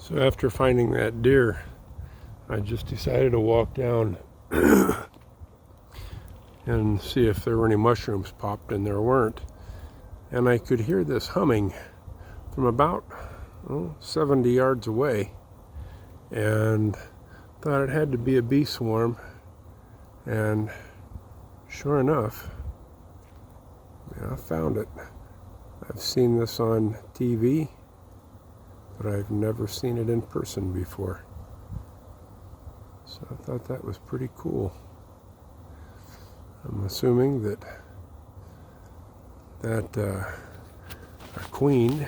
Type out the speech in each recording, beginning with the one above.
So after finding that deer, I just decided to walk down and see if there were any mushrooms popped, and there weren't. And I could hear this humming from about 70 yards away, and thought it had to be a bee swarm. And sure enough, I found it. I've seen this on TV, but I've never seen it in person before. So I thought that was pretty cool. I'm assuming that our queen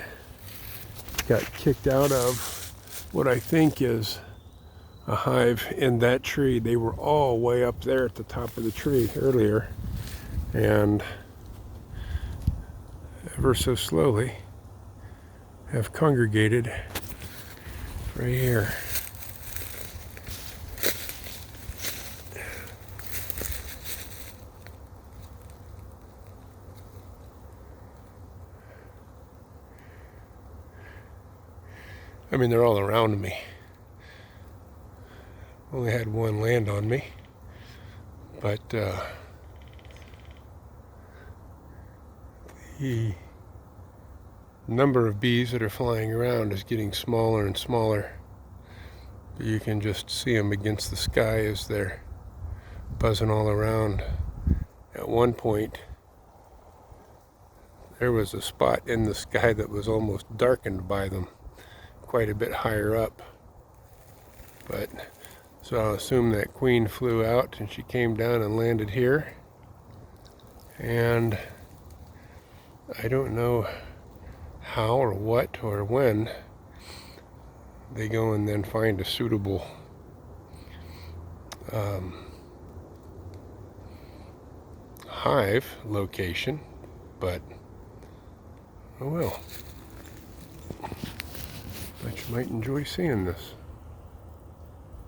got kicked out of what I think is a hive in that tree. They were all way up there at the top of the tree earlier, and ever so slowly have congregated right here. I mean, they're all around me. Only had one land on me, but the number of bees that are flying around is getting smaller and smaller. But you can just see them against the sky as they're buzzing all around. At one point, there was a spot in the sky that was almost darkened by them, quite a bit higher up. But so I'll assume that queen flew out and she came down and landed here. And I don't know how or what or when they go and then find a suitable hive location, but oh well. But you might enjoy seeing this.